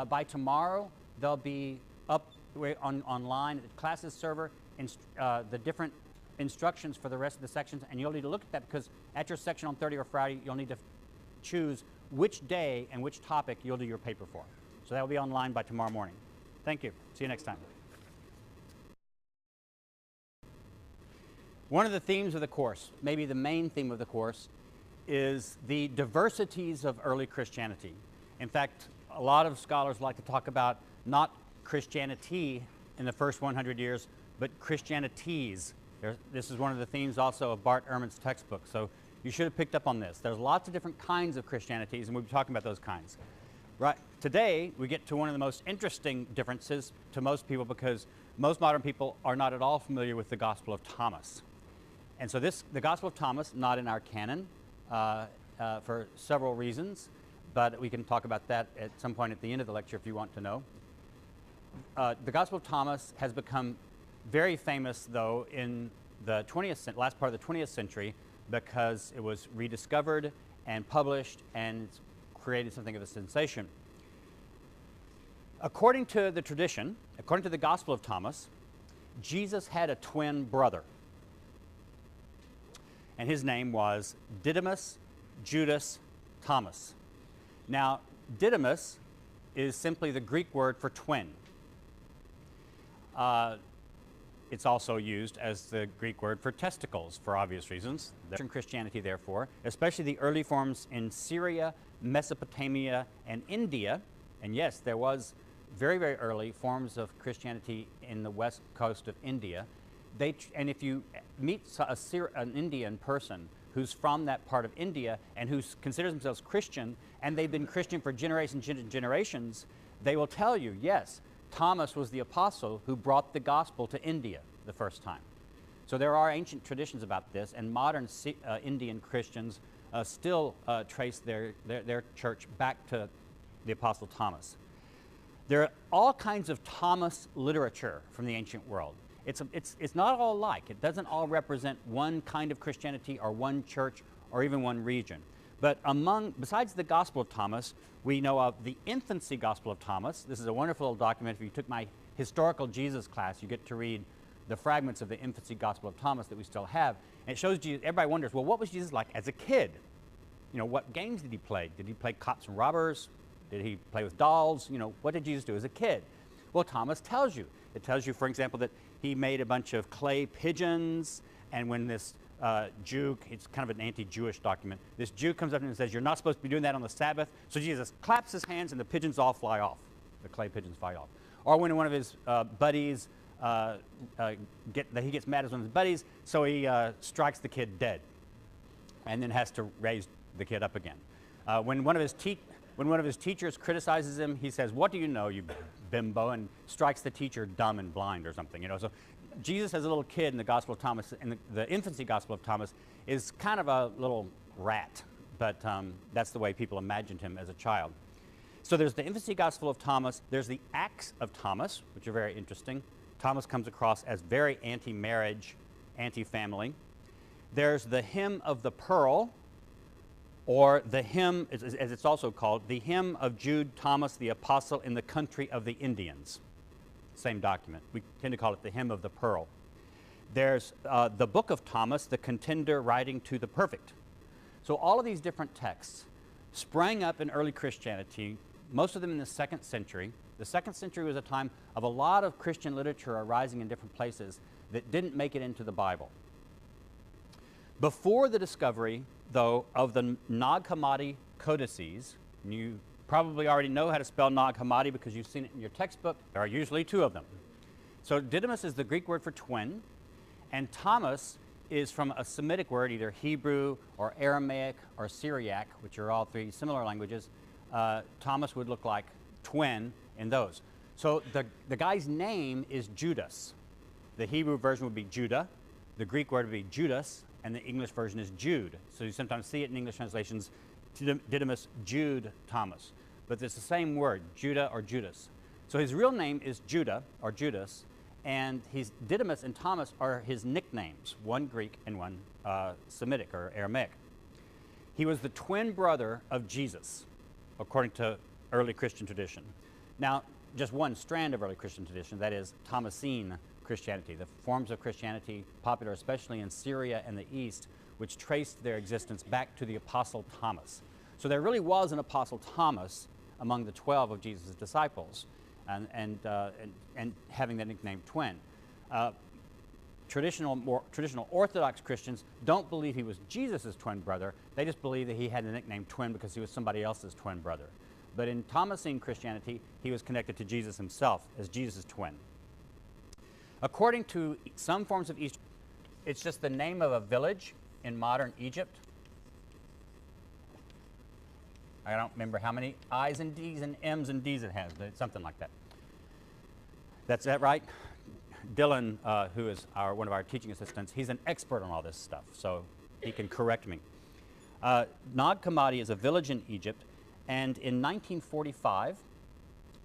By tomorrow, they'll be up online at the classes server, the different instructions for the rest of the sections, and you'll need to look at that because at your section on Thursday or Friday, you'll need to choose which day and which topic you'll do your paper for. So that will be online by tomorrow morning. Thank you. See you next time. One of the themes of the course, maybe the main theme of the course, is the diversities of early Christianity. In fact, a lot of scholars like to talk about not Christianity in the first 100 years, but Christianities. This is one of the themes also of Bart Ehrman's textbook, so you should have picked up on this. There's lots of different kinds of Christianities, and we'll be talking about those kinds. Right. Today, we get to one of the most interesting differences to most people because most modern people are not at all familiar with the Gospel of Thomas. And so the Gospel of Thomas, not in our canon for several reasons, but we can talk about that at some point at the end of the lecture if you want to know. The Gospel of Thomas has become very famous, though, in the last part of the 20th century because it was rediscovered and published and created something of a sensation. According to the tradition, according to the Gospel of Thomas, Jesus had a twin brother. And his name was Didymus Judas Thomas. Now, Didymus is simply the Greek word for twin. It's also used as the Greek word for testicles for obvious reasons. In Christianity, therefore, especially the early forms in Syria, Mesopotamia, and India, and yes, there was very, very early forms of Christianity in the west coast of India. And if you meet an Indian person who's from that part of India and who considers themselves Christian, and they've been Christian for generations and generations, they will tell you, yes, Thomas was the apostle who brought the gospel to India the first time. So there are ancient traditions about this, and modern Indian Christians still trace their church back to the apostle Thomas. There are all kinds of Thomas literature from the ancient world. It's not all alike. It doesn't all represent one kind of Christianity or one church or even one region. But besides the Gospel of Thomas, we know of the Infancy Gospel of Thomas. This is a wonderful little document. If you took my historical Jesus class, you get to read the fragments of the Infancy Gospel of Thomas that we still have. And it shows Jesus. Everybody wonders, well, what was Jesus like as a kid? You know, what games did he play? Did he play cops and robbers? Did he play with dolls? You know, what did Jesus do as a kid? Well, Thomas tells you. It tells you, for example, that he made a bunch of clay pigeons, and when this Jew, it's kind of an anti-Jewish document, this Jew comes up and says, you're not supposed to be doing that on the Sabbath, so Jesus claps his hands and the pigeons all fly off. The clay pigeons fly off. Or when one of his buddies, he gets mad at one of his buddies, so he strikes the kid dead and then has to raise the kid up again. When one of his teachers criticizes him, he says, "What do you know, you bimbo?" and strikes the teacher dumb and blind or something. You know, so Jesus as a little kid in the Gospel of Thomas, in the Infancy Gospel of Thomas, is kind of a little rat, but that's the way people imagined him as a child. So there's the Infancy Gospel of Thomas. There's the Acts of Thomas, which are very interesting. Thomas comes across as very anti-marriage, anti-family. There's the Hymn of the Pearl, or the hymn, as it's also called, the Hymn of Jude Thomas the Apostle in the Country of the Indians. Same document. We tend to call it the Hymn of the Pearl. There's the Book of Thomas, the Contender Writing to the Perfect. So all of these different texts sprang up in early Christianity, most of them in the 2nd century. The 2nd century was a time of a lot of Christian literature arising in different places that didn't make it into the Bible. Before the discovery, though, of the Nag Hammadi Codices, and you probably already know how to spell Nag Hammadi because you've seen it in your textbook. There are usually 2 of them. So Didymus is the Greek word for twin, and Thomas is from a Semitic word, either Hebrew or Aramaic or Syriac, which are all 3 similar languages. Thomas would look like twin in those. So the guy's name is Judas. The Hebrew version would be Judah. The Greek word would be Judas, and the English version is Jude. So you sometimes see it in English translations, Didymus, Jude, Thomas. But it's the same word, Judah or Judas. So his real name is Judah, or Judas, and Didymus and Thomas are his nicknames, one Greek and one Semitic or Aramaic. He was the twin brother of Jesus, according to early Christian tradition. Now, just one strand of early Christian tradition, that is Thomasine Christianity, the forms of Christianity popular especially in Syria and the East, which traced their existence back to the Apostle Thomas. So there really was an Apostle Thomas among the 12 of Jesus' disciples, and having the nickname twin. Traditional Orthodox Christians don't believe he was Jesus' twin brother. They just believe that he had the nickname twin because he was somebody else's twin brother. But in Thomasine Christianity, he was connected to Jesus himself as Jesus' twin. According to some forms of Eastern, it's just the name of a village in modern Egypt. I don't remember how many I's and D's and M's and D's it has, but it's something like that. That's that right? Dylan, who is one of our teaching assistants, he's an expert on all this stuff, so he can correct me. Nag Hammadi is a village in Egypt, and in 1945,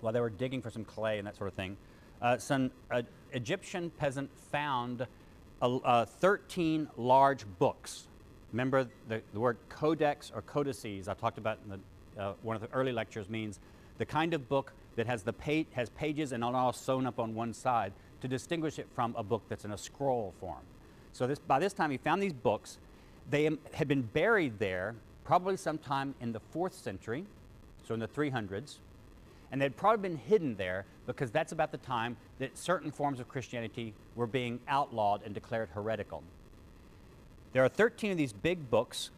while they were digging for some clay and that sort of thing, some Egyptian peasant found 13 large books. Remember the word codex or codices I talked about in one of the early lectures means the kind of book that has pages and all sewn up on one side to distinguish it from a book that's in a scroll form. So by this time he found these books. They had been buried there probably sometime in the 4th century, so in the 300s, and they'd probably been hidden there because that's about the time that certain forms of Christianity were being outlawed and declared heretical. There are 13 of these big books,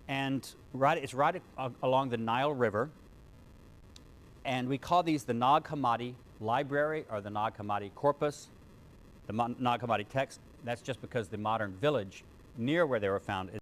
and it's right along the Nile River, and we call these the Nag Hammadi Library or the Nag Hammadi Corpus, the Nag Hammadi text. That's just because the modern village near where they were found is